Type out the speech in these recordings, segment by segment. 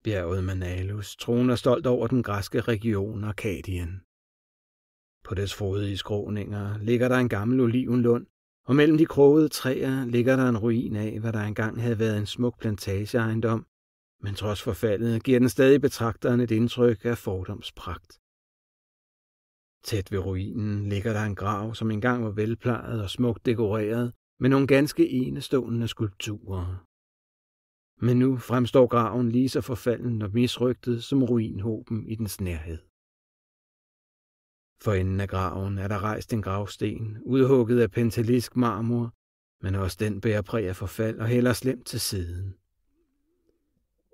Bjerget Manalus troner stolt over den græske region Arkadien. På dets frodige skråninger ligger der en gammel olivenlund, og mellem de krogede træer ligger der en ruin af, hvad der engang havde været en smuk plantageejendom, men trods forfaldet giver den stadig betragteren et indtryk af fordomspragt. Tæt ved ruinen ligger der en grav, som engang var velplejet og smukt dekoreret med nogle ganske enestående skulpturer. Men nu fremstår graven lige så forfalden og misrygtet som ruinhoben i dens nærhed. For enden af graven er der rejst en gravsten, udhugget af pentelisk marmor, men også den bærer præg af forfald og hælder slemt til siden.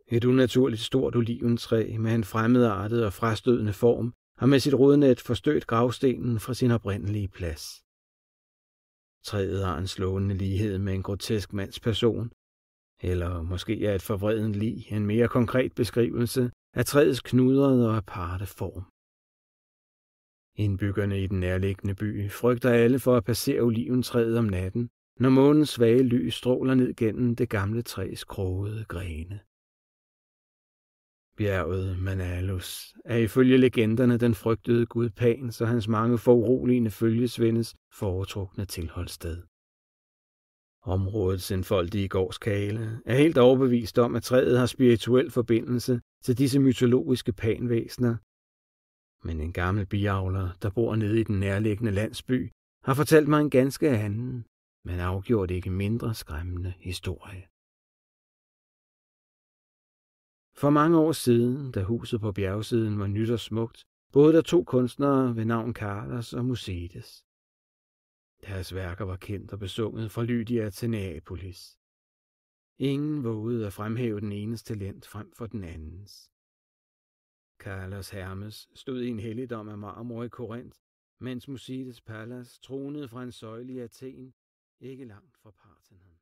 Et unaturligt stort oliventræ med en fremmedartet og frastødende form har med sit rodnet forstødt gravstenen fra sin oprindelige plads. Træet har en slående lighed med en grotesk mandsperson, eller måske er et forvreden lig en mere konkret beskrivelse af træets knudrede og aparte form. Indbyggerne i den nærliggende by frygter alle for at passere oliventræet om natten, når månens svage lys stråler ned gennem det gamle træs krogede grene. Bjerget Manalus er ifølge legenderne den frygtede gud Pans og hans mange foruroligende følgesvendes foretrukne tilholdssted. Områdets enfoldige gårdskale er helt overbevist om, at træet har spirituel forbindelse til disse mytologiske panvæsener, men en gammel biavler, der bor nede i den nærliggende landsby, har fortalt mig en ganske anden, men afgjort ikke mindre skræmmende historie. For mange år siden, da huset på bjergsiden var nyt og smukt, boede der to kunstnere ved navn Carlos og Musides. Deres værker var kendt og besunget fra Lydia til Neapolis. Ingen vågede at fremhæve den enes talent frem for den andens. Carlos Hermes stod i en helligdom af marmor i Korinth, mens Musides Pallas tronede fra en søjle i Athen, ikke langt fra Parthenon.